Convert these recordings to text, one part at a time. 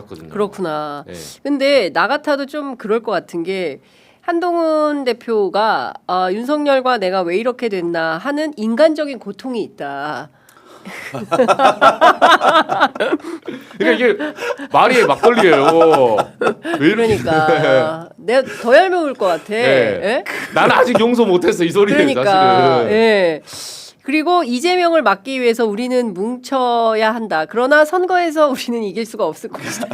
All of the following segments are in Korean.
않았거든요. 그렇구나. 네. 근데 나 같아도 좀 그럴 것 같은 게 한동훈 대표가 윤석열과 내가 왜 이렇게 됐나 하는 인간적인 고통이 있다. 그러니까 이게 말이 막걸리예요. 왜 이렇게 그러니까 내가 더 얄미울 것 같아. 네. 예? 나는 아직 용서 못했어 이 소리예요. 그러니까. 사실은. 예. 그리고 이재명을 막기 위해서 우리는 뭉쳐야 한다. 그러나 선거에서 우리는 이길 수가 없을 것이다.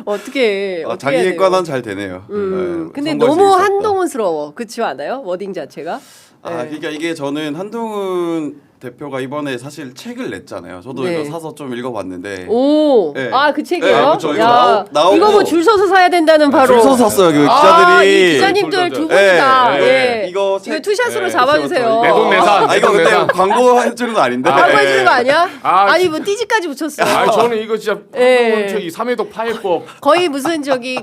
어떻게 자기 해야 돼요? 객관화는 잘 되네요. 근데 선거에서 너무 있었다. 한동훈스러워. 그렇지 않아요? 워딩 자체가? 그러니까 이게 저는 한동훈 대표가 이번에 사실 책을 냈잖아요. 저도 네. 이거 사서 좀 읽어봤는데 오, 네. 그 책이에요? 네, 그쵸. 야, 나오고 이거 뭐 줄 서서 사야 된다는 바로. 줄 서서 샀어요. 그 기자들이 이 기자님들 두 네, 분이다. 네, 예. 네. 이거 이거 투샷으로 네, 잡아주세요. 내 돈 내산. 이거 근데 내산. 광고 해주는 거 아닌데. 광고해주는 거 아니야? 아, 아니 뭐 띠지까지 붙였어. 아 저는 이거 진짜 예. 한동훈 저기 삼해독 파해법 거의 무슨 저기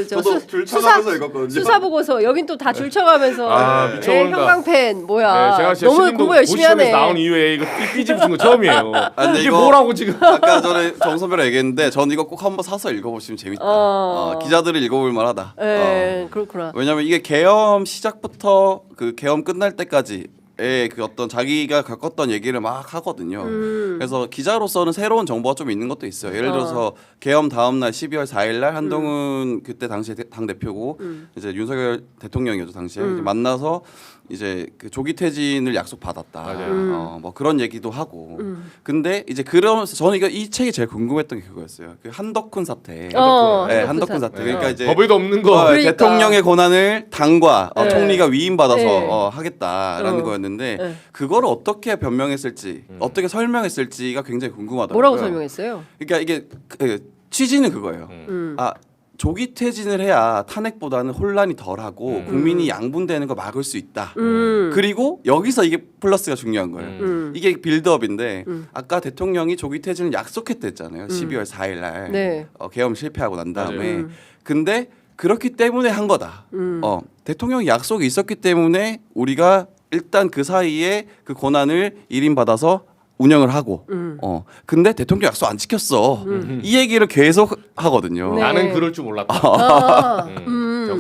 저도 줄 쳐가면서 읽었거든요. 수사 보고서 여긴 또 다 줄 쳐가면서 미쳐버린다. 형광펜 뭐야. 네, 제가 진짜 너무 신림동 공부 열심히 하네. 고시원에서 나온 이후에 이거 삐지 붙인 거 처음이에요. 근데 이게 이거 뭐라고 지금? 아까 전에 정선배랑 얘기했는데 전 이거 꼭 한번 사서 읽어보시면 재밌다. 기자들이 읽어볼 만하다. 예, 그렇구나. 왜냐면 이게 계엄 시작부터 그 계엄 끝날 때까지 그 어떤 자기가 겪었던 얘기를 막 하거든요. 그래서 기자로서는 새로운 정보가 좀 있는 것도 있어요. 예를 들어서 계엄 다음 날 12월 4일 날 한동훈 그때 당시에 당 대표고 이제 윤석열 대통령이었죠 당시에 이제 만나서 이제 그 조기 퇴진을 약속 받았다. 뭐 그런 얘기도 하고. 근데 이제 그러면서 저는 이 책이 제일 궁금했던 게 그거였어요. 그 한덕훈 사태. 한덕훈 사태. 그러니까 이제 법에도 없는 거. 그러니까. 대통령의 권한을 당과 네. 총리가 위임받아서 네. 하겠다라는 거였는데 네. 그거를 어떻게 변명했을지 어떻게 설명했을지가 굉장히 궁금하더라고요. 뭐라고 설명했어요? 그러니까 이게 취지는 그거예요. 음. 조기 퇴진을 해야 탄핵보다는 혼란이 덜하고 국민이 양분되는 거 막을 수 있다. 그리고 여기서 이게 플러스가 중요한 거예요. 이게 빌드업인데 아까 대통령이 조기 퇴진을 약속했댔잖아요. 12월 4일 날 네. 계엄 실패하고 난 다음에. 맞아요. 근데 그렇기 때문에 한 거다. 대통령이 약속이 있었기 때문에 우리가 일단 그 사이에 그 권한을 일임받아서 운영을 하고 근데 대통령 약속 안 지켰어. 이 얘기를 계속 하거든요. 네. 나는 그럴 줄 몰랐다.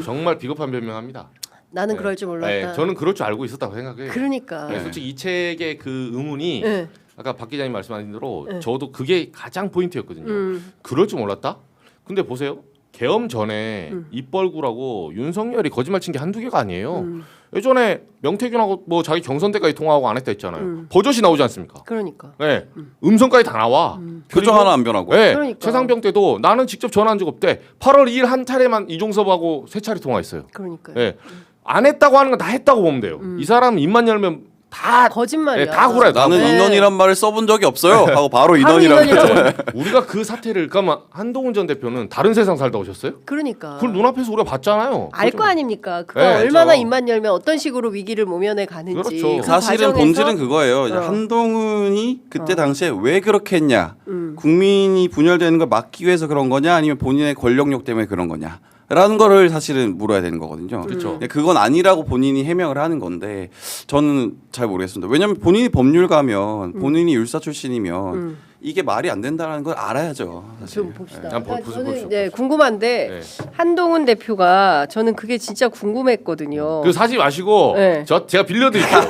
정말 비겁한 변명합니다. 나는 네. 그럴 줄 몰랐다. 네, 저는 그럴 줄 알고 있었다고 생각해요. 그러니까. 네, 솔직히 이 책의 그 의문이 네. 아까 박 기자님 말씀하신 대로 네. 저도 그게 가장 포인트였거든요. 그럴 줄 몰랐다. 근데 보세요. 계엄 전에 입벌구라고 윤석열이 거짓말 친 게 한두 개가 아니에요. 예전에 명태균하고 뭐 자기 경선 때까지 통화하고 안 했다 했잖아요. 버젓이 나오지 않습니까? 그러니까. 네. 음성까지 다 나와. 표정 하나 안 변하고. 네. 그러니까. 최상병 때도 나는 직접 전화한 적 없대. 8월 2일 한 차례만 이종섭하고 세 차례 통화했어요. 그러니까. 네. 안 했다고 하는 건 다 했다고 보면 돼요. 이 사람은 입만 열면 다 거짓말이야. 다 구라요. 나는 네. 인원이란 말을 써본 적이 없어요. 하고 바로 바로 인원이라고. 인원이라고. 우리가 그 사태를 그러니까 한동훈 전 대표는 다른 세상 살다 오셨어요? 그러니까. 그걸 눈앞에서 우리가 봤잖아요. 알 거 아닙니까? 그거 네, 얼마나 그렇죠. 입만 열면 어떤 식으로 위기를 모면해 가는지. 그렇죠. 그 사실은 과정에서- 본질은 그거예요. 이제 한동훈이 그때 당시에 왜 그렇게 했냐, 국민이 분열되는 걸 막기 위해서 그런 거냐, 아니면 본인의 권력욕 때문에 그런 거냐. 라는 거를 사실은 물어야 되는 거거든요. 그렇죠. 근데 그건 아니라고 본인이 해명을 하는 건데 저는 잘 모르겠습니다. 왜냐하면 본인이 법률가면 본인이 율사 출신이면 이게 말이 안 된다는 걸 알아야죠. 사실. 좀 봅시다. 한번 그러니까 보십시오. 저는 네, 궁금한데 네. 한동훈 대표가 저는 그게 진짜 궁금했거든요. 그 사지 마시고 네. 제가 빌려드릴게요.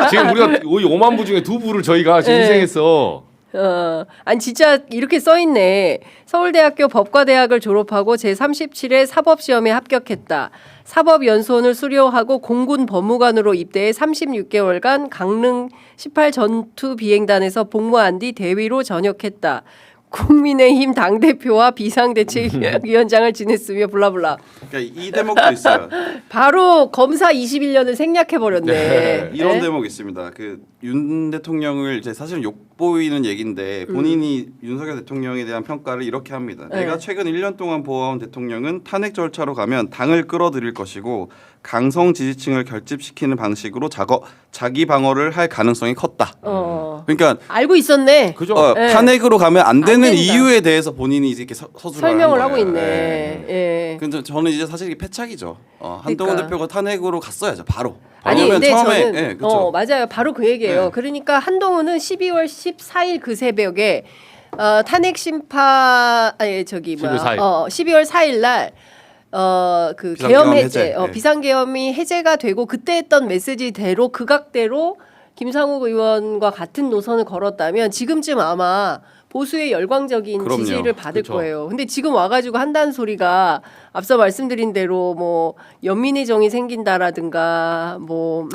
지금 우리가 5만 부 중에 2부를 저희가 지금 네. 희생했어. 아니 진짜 이렇게 써 있네. 서울대학교 법과대학을 졸업하고 제37회 사법시험에 합격했다. 사법연수원을 수료하고 공군 법무관으로 입대해 36개월간 강릉 18 전투 비행단에서 복무한 뒤 대위로 전역했다. 국민의힘 당대표와 비상대책위원장을 지냈으며 블라블라. 그러니까 이 대목도 있어요. 바로 검사 21년을 생략해버렸네. 네. 이런 네? 대목이 있습니다. 그 윤 대통령을 이제 사실은 욕보이는 얘기인데 본인이 윤석열 대통령에 대한 평가를 이렇게 합니다. 네. 내가 최근 1년 동안 보아온 대통령은 탄핵 절차로 가면 당을 끌어들일 것이고 강성 지지층을 결집시키는 방식으로 자기 방어를 할 가능성이 컸다. 그러니까 알고 있었네. 그죠? 네. 탄핵으로 가면 안 되는 된다. 이유에 대해서 본인이 이렇게 서술을 설명을 하는 하고 거예요. 있네. 네. 예. 근데 저는 이제 사실 이게 패착이죠. 한동훈 그러니까. 대표가 탄핵으로 갔어야죠. 바로. 아니 왜냐면 근데 처음에 저는 그렇죠. 맞아요. 바로 그 얘기예요. 네. 그러니까 한동훈은 12월 14일 그 새벽에 탄핵 심판 아니 저기 12월 4일. 12월 4일 날 그 비상계엄 계엄 해제. 해제, 네. 비상계엄이 해제가 되고 그때 했던 메시지대로 극악대로 김상욱 의원과 같은 노선을 걸었다면 지금쯤 아마 보수의 열광적인 그럼요. 지지를 받을 그렇죠. 거예요. 근데 지금 와가지고 한다는 소리가 앞서 말씀드린 대로 뭐 연민의 정이 생긴다라든가 뭐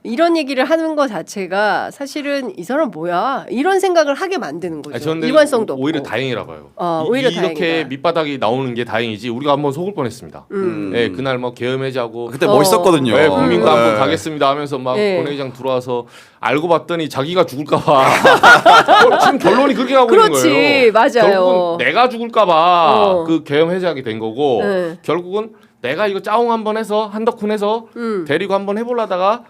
이런 얘기를 하는 것 자체가 사실은 이 사람 뭐야 이런 생각을 하게 만드는 거죠. 저는 일관성도 없고. 오히려 다행이라 봐요. 오히려 이렇게 다행이다. 밑바닥이 나오는 게 다행이지 우리가 한번 속을 뻔했습니다. 네, 그날 뭐 계엄 해제하고 그때 멋있었거든요. 네, 국민과 네. 한번 가겠습니다 하면서 막 네. 본회의장 들어와서 알고 봤더니 자기가 죽을까봐 지금 결론이 그렇게 가고 있는 그렇지, 거예요. 맞아요. 결국은 내가 죽을까봐 어. 그 계엄 해제하게 된 거고 네. 결국은 내가 이거 짜옹 한번 해서 한덕훈 해서 데리고 한번 해보려다가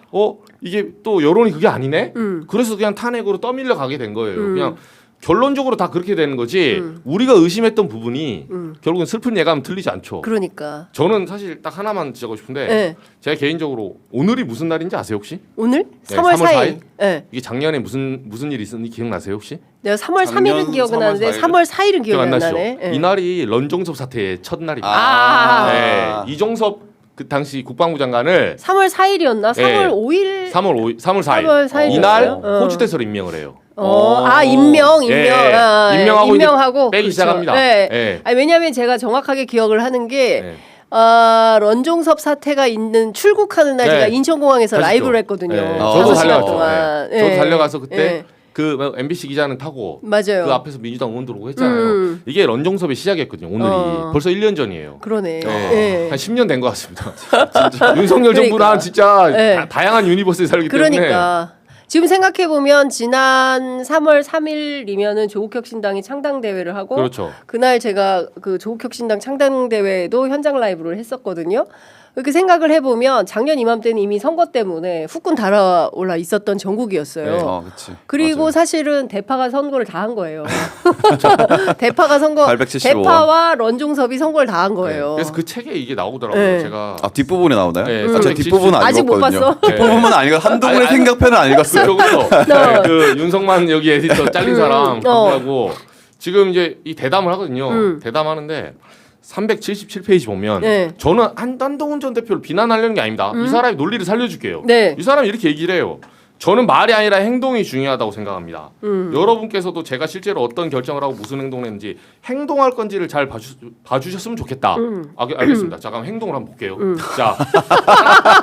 이게 또 여론이 그게 아니네. 그래서 그냥 탄핵으로 떠밀려 가게 된 거예요. 그냥 결론적으로 다 그렇게 되는 거지. 우리가 의심했던 부분이 결국은 슬픈 예감 틀리지 않죠. 그러니까 저는 사실 딱 하나만 지적하고 싶은데 네. 제가 개인적으로 오늘이 무슨 날인지 아세요 혹시? 오늘 네, 3월 3월 4일. 4일? 네. 이게 작년에 무슨 일이 있었는지 기억나세요 혹시? 내가 3월 작년 3일은 기억은 3월 나는데 4일? 3월 4일은 기억이 기억 안 안 나시죠? 나네. 네. 이날이 런종섭 사태의 첫 날입니다. 아. 네, 이종섭 그 당시 국방부 장관을 3월 4일이었나? 3월 네. 5일. 3월 4일 3월 4일 이날 였어요? 호주 대사로 임명을 해요. 임명. 예, 임명하고 이제 빼기 시작합니다. 네. 예. 아니, 왜냐하면 제가 정확하게 기억을 하는 게 네. 런종섭 사태가 있는 출국하는 날 네. 제가 인천공항에서 하시죠. 라이브를 했거든요. 네. 저도 5시간 달려갔죠. 동안. 네. 저도 달려가서 그때 예. 그 MBC 기자는 타고 맞아요. 그 앞에서 민주당 의원 들어오고 했잖아요. 이게 런종섭의 시작이었거든요. 오늘이 벌써 1년 전이에요. 그러네. 네. 예. 한 10년 된 것 같습니다. 윤석열 정부는 그러니까. 진짜 네. 다양한 유니버스에 살기 때문에 그러니까 지금 생각해 보면 지난 3월 3일이면은 조국혁신당이 창당 대회를 하고 그렇죠. 그날 제가 그 조국혁신당 창당 대회도 현장 라이브를 했었거든요. 그렇게 생각을 해보면 작년 이맘때는 이미 선거 때문에 후끈 달아올라 있었던 전국이었어요. 네. 그치. 그리고 맞아요. 사실은 대파가 선거를 다 한 거예요. 대파가 875 원. 대파와 런종섭이 선거를 다 한 거예요. 네. 그래서 그 책에 이게 나오더라고요. 네. 제가 뒷부분에 나오나요? 네, 저 뒷부분은 안 아직 못 읽었거든요. 봤어? 뒷부분은 안 읽어. 한동훈의 아니, 생각편은 안 읽었어요. 그쪽으로 그 윤석만 여기 에디터 잘린 사람 하고 지금 이제 이 대담을 하거든요. 대담하는데 377페이지 보면 네. 저는 한동훈 전 대표를 비난하려는 게 아닙니다. 이 사람의 논리를 살려줄게요. 네. 이 사람이 이렇게 얘기를 해요. 저는 말이 아니라 행동이 중요하다고 생각합니다. 여러분께서도 제가 실제로 어떤 결정을 하고 무슨 행동을 했는지 행동할 건지를 잘 봐주셨으면 좋겠다. 알겠습니다. 자, 그럼 행동을 한번 볼게요. 자,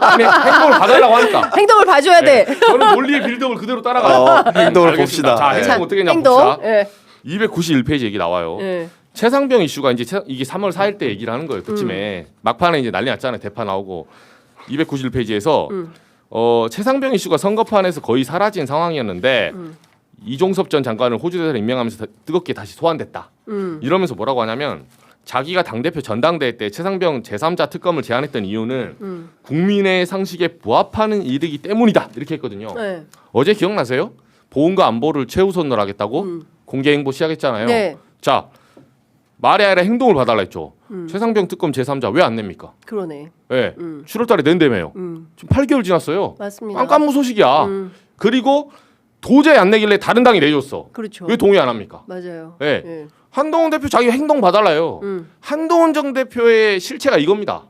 아니, 행동을 봐달라고 하니까 행동을 봐줘야 돼. 저는 논리의 빌드업을 그대로 따라가요. 행동을 알겠습니다. 봅시다. 자, 네. 행동 어떻게 했냐 행동. 봅시다. 예. 291페이지 얘기 나와요. 예. 최상병 이슈가 이제 이게 3월 4일 때 얘기를 하는 거예요. 그쯤에 막판에 이제 난리 났잖아요. 대파 나오고 291페이지에서 최상병 이슈가 선거판에서 거의 사라진 상황이었는데 이종섭 전 장관을 호주 대사로 임명하면서 뜨겁게 다시 소환됐다. 이러면서 뭐라고 하냐면 자기가 당대표 전당대회 때 최상병 제3자 특검을 제안했던 이유는 국민의 상식에 부합하는 일이기 때문이다. 이렇게 했거든요. 네. 어제 기억나세요? 보훈과 안보를 최우선으로 하겠다고 공개 행보 시작했잖아요. 네. 자, 말이 아니라 행동을 봐달라 했죠. 최상병 특검 제3자 왜 안 냅니까? 그러네. 예. 7월달에 낸다며요. 지금 8개월 지났어요. 맞습니다. 깜깜무소식이야. 그리고 도저히 안 내길래 다른 당이 내줬어. 그렇죠. 왜 동의 안 합니까? 맞아요. 예. 예. 한동훈 대표 자기 행동 봐달라요. 한동훈 정 대표의 실체가 이겁니다.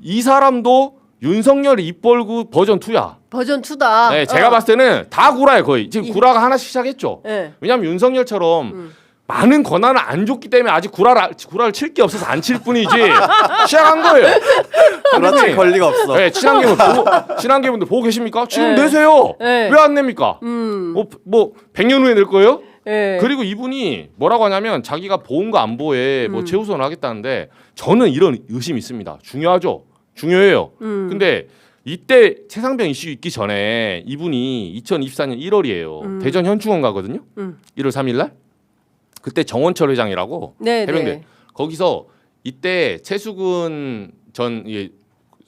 이 사람도 윤석열 입벌구 버전 2야. 버전 2다. 네, 제가 봤을 때는 다 구라예요 거의. 지금 구라가 하나씩 시작했죠. 예. 왜냐하면 윤석열처럼 많은 권한을 안 줬기 때문에 아직 구라를 칠 게 없어서 안 칠 뿐이지 시작한 거예요. 그렇지 권리가 없어. 네, 친한계분들 보고 계십니까? 지금 네. 내세요. 네. 왜 안 냅니까? 뭐 100년 후에 낼 거예요? 예. 그리고 이분이 뭐라고 하냐면 자기가 보훈과 안보에 뭐 최우선을 하겠다는데 저는 이런 의심이 있습니다. 중요하죠. 중요해요. 근데 이때 최상병 이슈 있기 전에 이분이 2024년 1월이에요. 대전 현충원 가거든요. 1월 3일 날. 그때 정원철 회장이라고 네, 해병대 네. 거기서 이때 최수근 전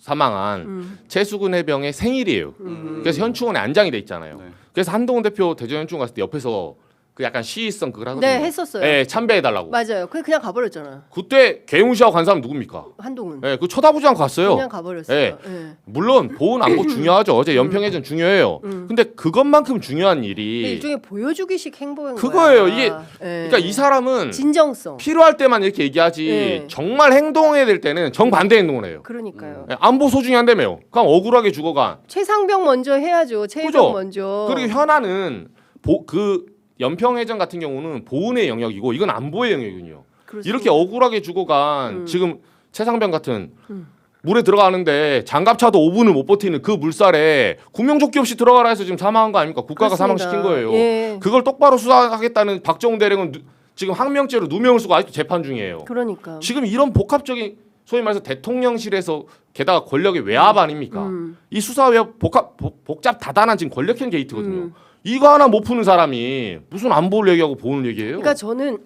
사망한 최수근 해병의 생일이에요. 그래서 현충원에 안장이 돼 있잖아요. 네. 그래서 한동훈 대표 대전 현충원 갔을 때 옆에서 그 약간 시의성 그걸 하거든요. 네, 했었어요. 예, 참배해달라고. 맞아요. 그냥 가버렸잖아. 그때 개무시하고 간 사람 누굽니까? 한동훈. 예, 그 쳐다보지 않고 갔어요. 그냥 가버렸어요. 예. 예. 물론 보훈 안보 중요하죠. 어제 연평해전 중요해요. 근데 그것만큼 중요한 근데 일이 일종의 보여주기식 행보인 그거예요. 거야. 이게 예. 그러니까 이 사람은 진정성. 필요할 때만 이렇게 얘기하지 네. 정말 행동해야 될 때는 정반대 행동을 해요. 그러니까요. 예, 안보 소중히 한다며요. 그럼 억울하게 죽어간. 최상병 먼저 해야죠. 그죠? 최혜병 먼저. 그리고 현안은 그 연평해전 같은 경우는 보훈의 영역이고 이건 안보의 영역이군요. 그렇습니다. 이렇게 억울하게 죽어간 지금 최상병 같은 물에 들어가는데 장갑차도 5분을 못 버티는 그 물살에 구명조끼 없이 들어가라 해서 지금 사망한 거 아닙니까? 국가가 그렇습니다. 사망시킨 거예요. 예. 그걸 똑바로 수사하겠다는 박정훈 대령은 지금 항명죄로 누명을 쓰고 아직도 재판 중이에요. 그러니까. 지금 이런 복합적인 소위 말해서 대통령실에서 게다가 권력의 외압 아닙니까? 이 수사 외압 복잡 다단한 지금 권력형 게이트거든요. 이거 하나 못 푸는 사람이 무슨 안보를 얘기하고 보훈을 얘기해요? 그러니까 저는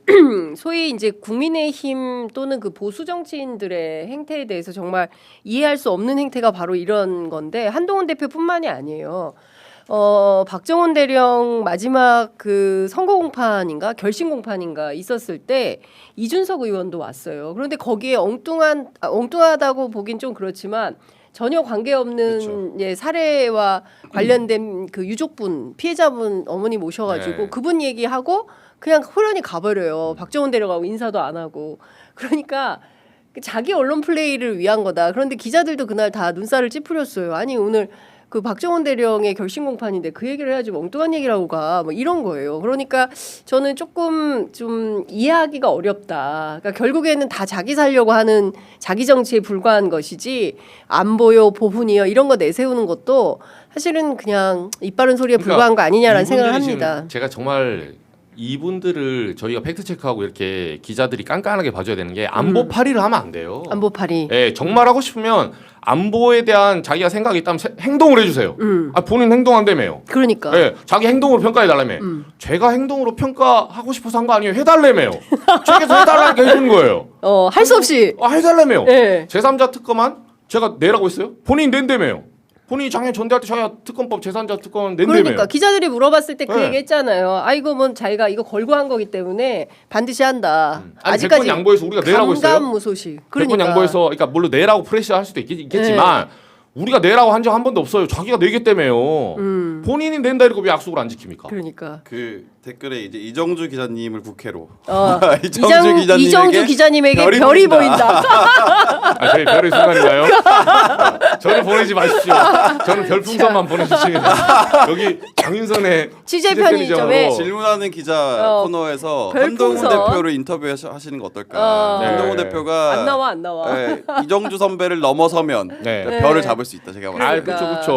소위 이제 국민의힘 또는 그 보수 정치인들의 행태에 대해서 정말 이해할 수 없는 행태가 바로 이런 건데 한동훈 대표뿐만이 아니에요. 박정훈 대령 마지막 그 선거 공판인가 결심 공판인가 있었을 때 이준석 의원도 왔어요. 그런데 거기에 엉뚱하다고 보긴 좀 그렇지만 전혀 관계없는 그렇죠. 예, 사례와 관련된 그 유족분 피해자분 어머니 모셔가지고 네. 그분 얘기하고 그냥 호련히 가버려요. 박정훈 대령하고 인사도 안 하고 그러니까 자기 언론 플레이를 위한 거다. 그런데 기자들도 그날 다 눈살을 찌푸렸어요. 아니 오늘 그 박정훈 대령의 결심 공판인데 그 얘기를 해야지 엉뚱한 얘기라고 가. 뭐 이런 거예요. 그러니까 저는 조금 좀 이해하기가 어렵다. 그러니까 결국에는 다 자기 살려고 하는 자기 정치에 불과한 것이지 안보요, 보훈이요 이런 거 내세우는 것도 사실은 그냥 입 바른 소리에 불과한 거 아니냐라는 생각을 이분들이 합니다. 지금 제가 정말 이분들을 저희가 팩트 체크하고 이렇게 기자들이 깐깐하게 봐줘야 되는 게 안보 파리를 하면 안 돼요. 안보파리. 예, 정말 하고 싶으면 안보에 대한 자기가 생각이 있다면 행동을 해주세요. 아, 본인 행동한다며요. 그러니까. 예, 자기 행동으로 평가해달라며. 제가 행동으로 평가하고 싶어서 한 거 아니에요. 해달라며요. 책에서 해달라니까 해주는 거예요. 할 수 없이. 해달라며요. 예. 제3자 특검안 제가 내라고 했어요? 본인이 낸다며요. 본인이 작년 전대할 때 자기가 특검법 제3자 특검 낸다며요. 그러니까 기자들이 물어봤을 때 그 네. 얘기 했잖아요. 아이고 뭐 자기가 이거 걸고 한 거기 때문에 반드시 한다. 아니, 아직까지 100번 양보해서 우리가 내라고 했어요? 감감무소식. 100번 양보해서 그러니까 물론 내라고 프레시할 수도 있겠지만 우리가 내라고 한 적 한 번도 없어요. 자기가 내겠다며요. 본인이 낸다 이러고 왜 약속을 안 지킵니까? 그러니까. 그 댓글에 이제 이정주 기자님을 국회로 이정주 기자님에게 별이 보인다. 아, 저희 별의 순간인가요? 저를 보내지 마십시오. 저는 별풍선만 보내주시면 돼요. 여기 장윤선의 취재 취재 편의점에 편의점으로 질문하는 기자 코너에서 별풍선. 한동훈 대표를 인터뷰하시는 거 어떨까? 네. 한동훈 대표가 안 나와. 네, 이정주 선배를 넘어서면 네. 별을 잡을 수 있다. 제가 봤을 때. 아, 그렇죠, 그렇죠.